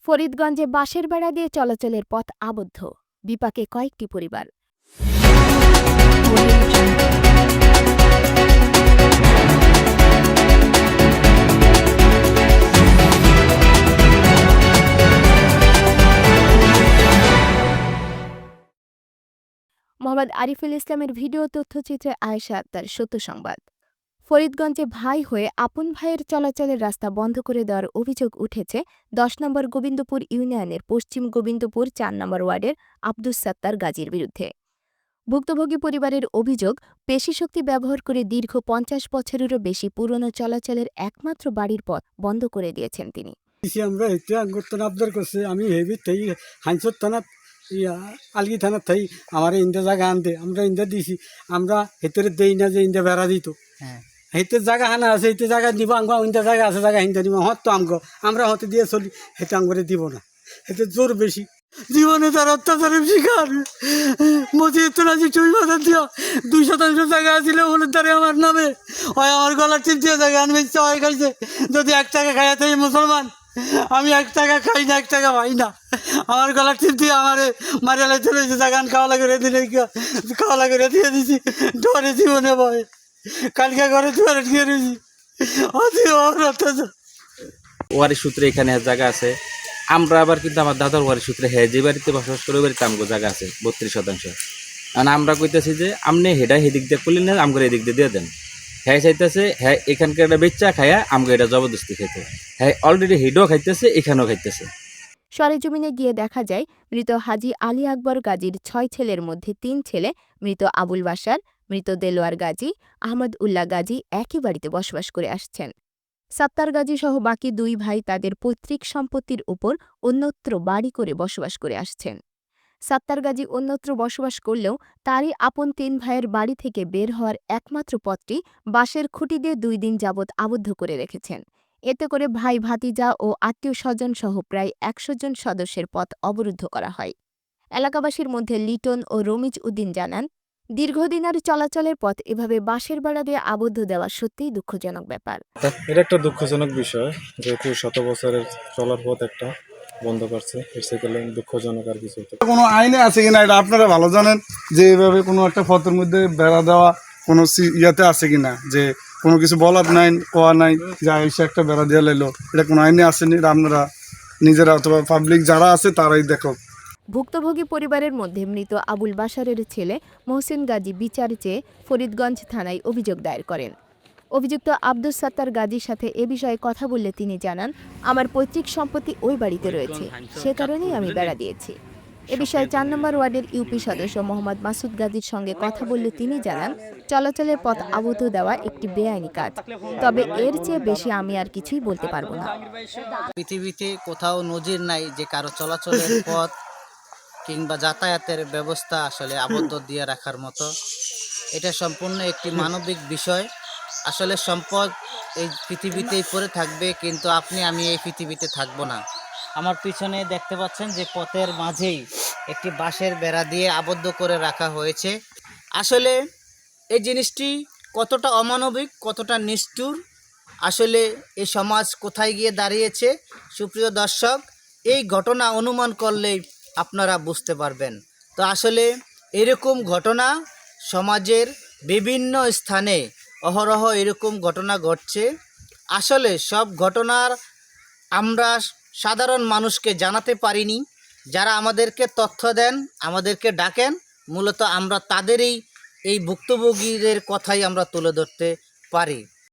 ফরিদগঞ্জে বাঁশের বেড়া দিয়ে চলাচলের পথ আবদ্ধ, বিপাকে কয়েকটি পরিবার। মোহাম্মদ আরিফুল ইসলামের ভিডিও তথ্যচিত্রে আয়েশা আক্তার। সত্য সংবাদ। ফরিদগঞ্জে ভাই হয়ে আপন ভাইয়ের চলাচলের রাস্তা বন্ধ করে দেওয়ার অভিযোগ উঠেছে ১০ নম্বর গোবিন্দপুর ইউনিয়নের পশ্চিম গোবিন্দপুর ৪ নম্বর ওয়ার্ডের আব্দুস সাত্তার গাজীর বিরুদ্ধে। ভুক্তভোগী পরিবারের অভিযোগ, পেশিশক্তি ব্যবহার করে দীর্ঘ ৫০ বছরেরও বেশি পুরনো চলাচলের একমাত্র বাড়ির পথ বন্ধ করে দিয়েছেন তিনি। আমরা হেঁটে আঙ্গুরতনা আবদার করছে, আমি হেবি তাই হাইসর থানা আলগি থানার থাই আমার ইন্দা জায়গা আনতে, আমরা ইন্দা দিছি, আমরা হেতরে দেই না যে ইন্দা বেড়া দিত। হেতে জায়গা হানা আছে, হেতে জায়গা দিব, আঙ্গ ইন্দা জায়গা আছে, জায়গা হিন্দা দিব, হত তো আমগো, আমরা হতে দিয়ে চলি, হেতে আঙ্গরে দিব না, হেতে জোর বেশি। জীবনে তার অত্যাচারের শিকার মসজিদ চুই বাধা দিয়া ২% জায়গা ছিল ওদের দ্বারে আমার নামে হয় আমার গলার টিপ দিয়ে জায়গা আনবে ইচ্ছা হয় খাইছে। যদি ১ টাকা খাইয়া থাকি মুসলমান, আমি ১ টাকা খাই না, ১ টাকা পাই না, আমার গলার টিপ দিয়ে আমারে মারিয়ালে চলে এসে জায়গা খাওয়া লাগে দিলে খাওয়া লাগে দিয়ে দিছি। ডরে জীবনে ভয় কালকে ঘরে দুয়ারে গিয়ে রয়েছি। ওয়ারিশ সূত্রে এখানে জায়গা আছে, আমরা আবার কিন্তু আমার দাদার ওয়ারিশ সূত্রে হ্যাঁ যে বাড়িতে বসবাস করে বাড়িতে আমগো জায়গা আছে ৩২%। কারণ আমরা কইতেছি যে আপনি হেডা হেদিক দিয়ে করলেন না, আমগো এদিক দিয়ে দেন। হ্যাঁ চাইতেছে হ্যাঁ এখানকার একটা বেচ্চা খাইয়া আমগো এটা জবরদস্তি খেতে, হ্যাঁ অলরেডি হেডও খাইতেছে, এখানেও খাইতেছে। সরেজমিনে গিয়ে দেখা যায় মৃত হাজী আলী আকবর গাজীর ৬ ছেলের মধ্যে ৩ ছেলে, মৃত আবুল বাশার, মৃত দেলোয়ার গাজী, আহমদ উল্লাহ গাজী একই বাড়িতে বসবাস করে আসছেন। সাত্তার গাজী সহ বাকি ২ ভাই তাদের পৈতৃক সম্পত্তির উপর অন্যত্র বাড়ি করে বসবাস করে আসছেন। সাত্তার গাজী অন্যত্র বসবাস করলেও তারই আপন ৩ ভাইয়ের বাড়ি থেকে বের হওয়ার একমাত্র পথটি বাঁশের খুঁটি দিয়ে ২ দিন যাবৎ আবদ্ধ করে রেখেছেন। এতে করে ভাই ভাতিজা ও আত্মীয় স্বজন সহ প্রায় ১০০ জন সদস্যের পথ অবরুদ্ধ করা হয়। এলাকাবাসীর মধ্যে লিটন ও রমিজ উদ্দিন জানান, দীর্ঘদিনের চলাচলের পথ এভাবে বাঁশের বেড়া দিয়ে আবদ্ধ দেওয়া সত্যিই দুঃখজনক ব্যাপার। এটা একটা দুঃখজনক বিষয়, যেহেতু শত বছরের চলার পথ একটা বন্ধ করছে, সেগুলো দুঃখজনক। আর কিছু কোনো আইনে আছে কিনা এটা আপনারা ভালো জানেন, যে এইভাবে কোনো একটা পথের মধ্যে বেড়া দেওয়া কোনো ইয়াতে আছে কিনা, যে কোনো কিছু বলার নাই কোয়া নাই যে এসে একটা বেড়া দিয়ে লাইলো, এটা কোনো আইনে আসেনি। আপনারা নিজেরা অথবা পাবলিক যারা আছে তারাই দেখো। ভুক্তভোগী পরিবারের মধ্যে মৃত আবুল বাশারের ছেলে মহসিন গাজী বিচার চেয়ে ফরিদগঞ্জ থানায় অভিযোগ দায়ের করেন। অভিযুক্ত আব্দুস সাত্তার গাজীর সাথে এ বিষয়ে কথা বললে তিনি জানান, আমার পৈতৃক সম্পত্তি ওই বাড়িতে রয়েছে, সে কারণেই আমি বেড়া দিয়েছি। এ বিষয়ে ৪ নম্বর ওয়ার্ডের ইউপি সদস্য মোহাম্মদ মাসুদ গাজীর সঙ্গে কথা বললে তিনি জানান, চলাচলের পথ আবদ্ধ দেওয়া একটি বেআইনি কাজ, তবে এর চেয়ে বেশি আমি আর কিছুই বলতে পারবো না। পৃথিবীতে কোথাও নজির নাই যে কারো চলাচলের পথ কিংবা যাতায়াতের ব্যবস্থা আসলে আবদ্ধ দিয়ে রাখার মতো। এটা সম্পূর্ণ একটি মানবিক বিষয়। আসলে সম্পদ এই পৃথিবীতেই পড়ে থাকবে, কিন্তু আপনি আমি এই পৃথিবীতে থাকবো না। আমার পিছনে দেখতে পাচ্ছেন যে পথের মাঝেই একটি বাঁশের বেড়া দিয়ে আবদ্ধ করে রাখা হয়েছে। আসলে এই জিনিসটি কতটা অমানবিক, কতটা নিষ্ঠুর, আসলে এই সমাজ কোথায় গিয়ে দাঁড়িয়েছে। সুপ্রিয় দর্শক, এই ঘটনা অনুমান করলেই আপনারা বুঝতে পারবেন। তো আসলে এরকম ঘটনা সমাজের বিভিন্ন স্থানে অহরহ এরকম ঘটনা ঘটছে। আসলে সব ঘটনার আমরা সাধারণ মানুষকে জানাতে পারিনি। যারা আমাদেরকে তথ্য দেন, আমাদেরকে ডাকেন, মূলত আমরা তাদেরই এই ভুক্তভোগীদের কথাই আমরা তুলে ধরতে পারি।